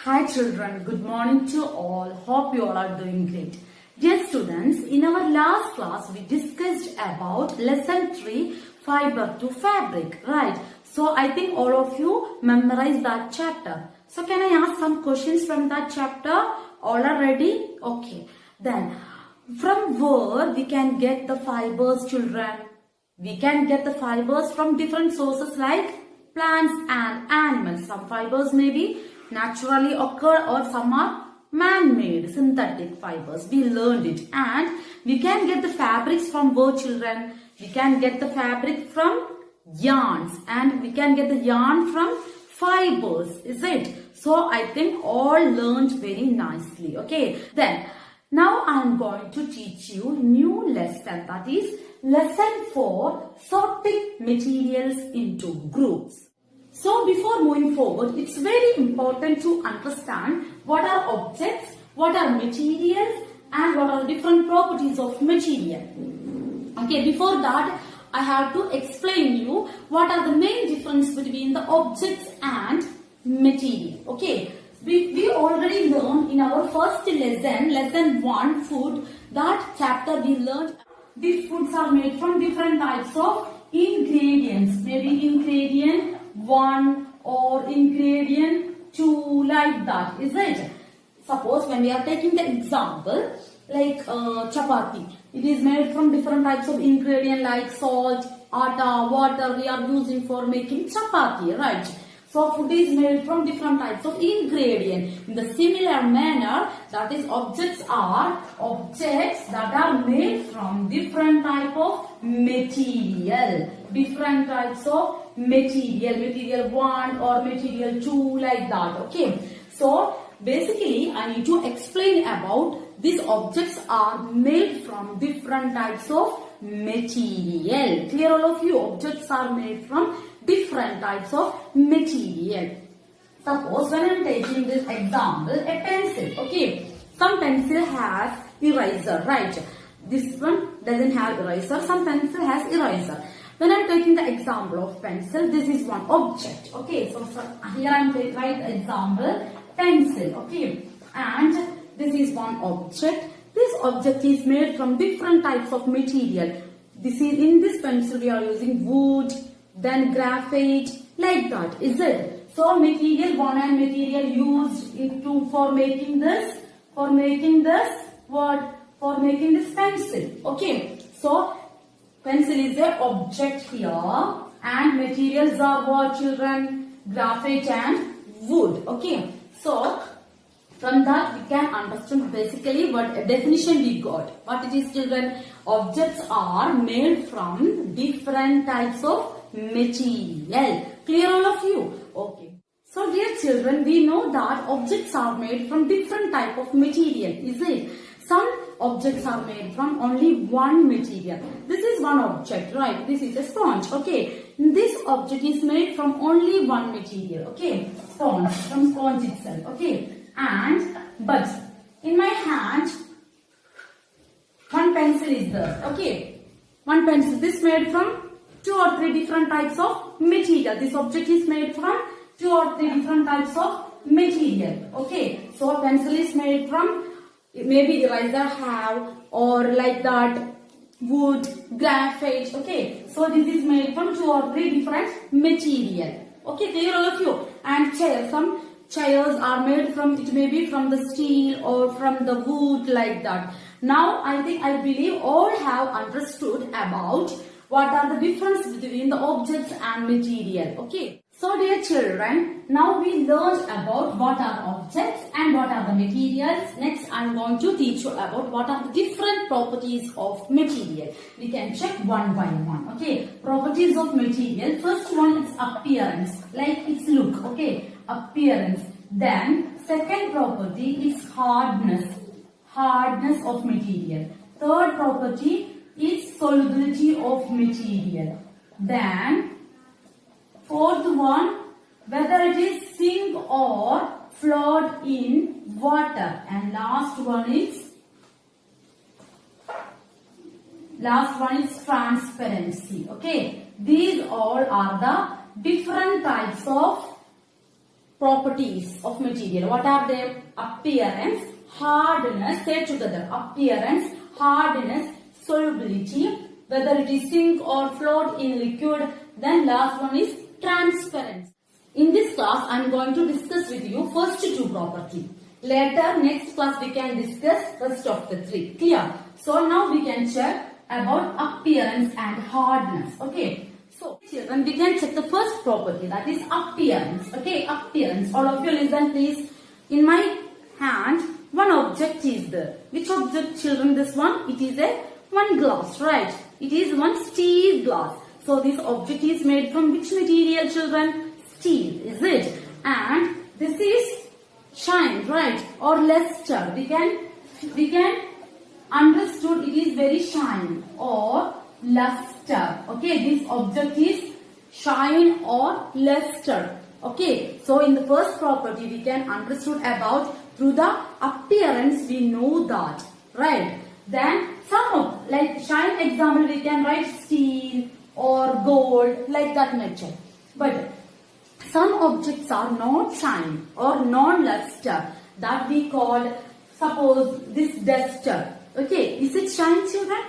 Hi children, good morning to all. Hope you all are doing great. Dear students, in our last class we discussed about lesson 3 fiber to fabric, right? So I think all of you memorized that chapter. So can I ask some questions from that chapter? All are ready? Okay. Then from where we can get the fibers, children? We can get the fibers from different sources like plants and animals. Some fibers may be naturally occur or some are man-made synthetic fibers. We learned it. And we can get the fabrics from where, children? We can get the fabric from yarns and we can get the yarn from fibers, is it? So I think all learned very nicely. Okay, then now I am going to teach you new lesson, that is lesson 4, sorting materials into groups. So before moving forward, it's very important to understand what are objects, what are materials and what are different properties of material. Okay, before that I have to explain you what are the main difference between the objects and material. Okay, we already learned in our first lesson, lesson 1 food, that chapter we learned these foods are made from different types of ingredients, maybe ingredient 1 or ingredient 2, like that, is it? Suppose when we are taking the example like chapati, it is made from different types of ingredient like salt, atta, water we are using for making chapati, right? So food is made from different types of ingredient. In the similar manner, that is objects that are made from different type of material. Different types of material 1 or material 2, like that. Okay. So basically I need to explain about these objects are made from different types of material. Clear all of you? Objects are made from different types of material. Suppose when I am taking this example, a pencil. Okay, some pencil has eraser, right? This one doesn't have eraser. Some pencil has eraser. When I am taking the example of pencil, this is one object. Okay, so here I am taking the example pencil. Okay, and this is one object. This object is made from different types of material. This is in this pencil we are using wood, then graphite, like that, is it? So material 1 and material used for making this pencil. Okay, so pencil is an object here and materials are what, children? Graphite and wood. Okay, so from that we can understand basically what definition we got. What it is, children? Objects are made from different types of material. Clear all of you? Okay. So dear children, we know that objects are made from different type of material, is it? Some objects are made from only one material. This is one object, right? This is a sponge. Okay. This object is made from only one material. Okay. Sponge, from sponge itself. Okay. But in my hand, one pencil is there. Okay. One pencil. This made from 2 or 3 different types of material. This object is made from 2 or 3 different types of material. Okay. So a pencil is made from maybe eraser have or like that wood, graphite. Okay. So this is made from 2 or 3 different material. Okay. Clear all of you? And chair. Some chairs are made from, it may be from the steel or from the wood, like that. Now I believe all have understood about what are the difference between the objects and material. Okay. So dear children, now we learned about what are objects and what are the materials. Next I am going to teach you about what are the different properties of material. We can check one by one. Okay. Properties of material. First one is appearance, like its look. Okay. Appearance. Then second property is hardness. Hardness of material. Third property is solubility of material. Then fourth one, whether it is sink or float in water. And last one is transparency. Okay, these all are the different types of properties of material. What are they? Appearance, hardness, say together. Appearance, hardness, solubility, whether it is sink or float in liquid. Then last one is transparency. In this class, I am going to discuss with you first two properties. Later, next class, we can discuss rest of the three. Clear? So now we can check about appearance and hardness. Okay. So children, we can check the first property, that is appearance. Okay, appearance. All of you listen please. In my hand, one object is there. Which object, children? This one. It is one glass, right? It is one steel glass. So this object is made from which material, children? Steel, is it? And this is shine, right? Or luster. We can understood it is very shine or luster. Okay, this object is shine or luster. Okay, so in the first property we can understood about through the appearance we know that, right? Then some of like shine example we can write steel or gold like that nature. But some objects are not shine or non-luster that we call, suppose this duster. Okay, is it shine, children?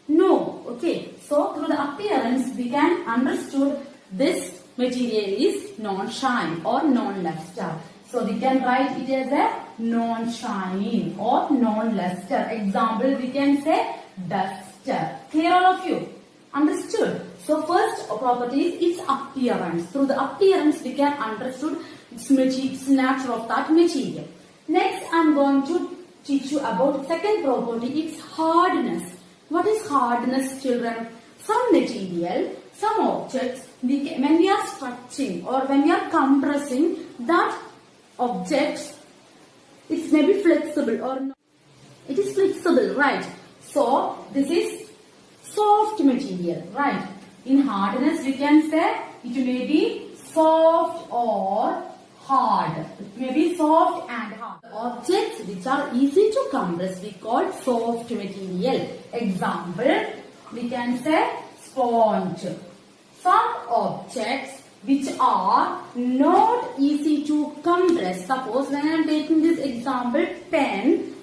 No. Okay, so through the appearance we can understood this material is non-shine or non-luster. So we can write it as a non-shine or non-luster. Example we can say duster. Clear all of you? Understood? So first property is its appearance. Through the appearance we can understood its nature of that material. Next I am going to teach you about second property, its hardness. What is hardness, children? Some material, some objects, when we are stretching or when we are compressing that object, it may be flexible or not. It is flexible, right? So this is soft material, right? In hardness we can say it may be soft or hard. It may be soft and hard. Objects which are easy to compress we call soft material. Example, we can say sponge. Some objects which are not easy to compress. Suppose when I am taking this example, pen,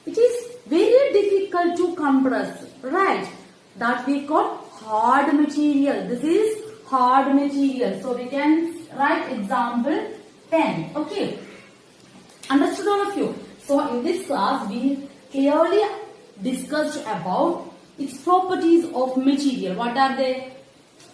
it is very difficult to compress, right? That we call hard material. This is hard material. So we can write example pen. Okay. Understood all of you? So in this class we clearly discussed about its properties of material. What are they?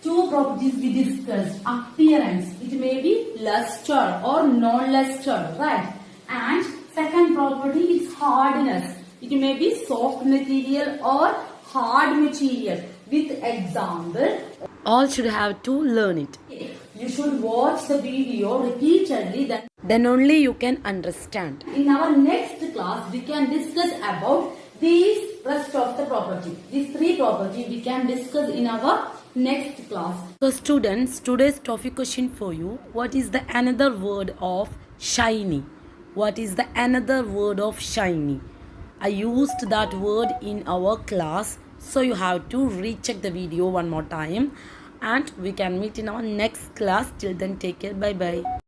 Two properties we discussed. Appearance. It may be luster or non-luster, right? And second property is hardness. It may be soft material or hard material. With example, all should have to learn it. You should watch the video repeatedly, then only you can understand. In our next class, we can discuss about these rest of the property. These three properties we can discuss in our next class. So students, today's topic question for you. What is the another word of shiny? What is the another word of shiny? I used that word in our class. So you have to recheck the video one more time. And we can meet in our next class. Till then, take care. Bye bye.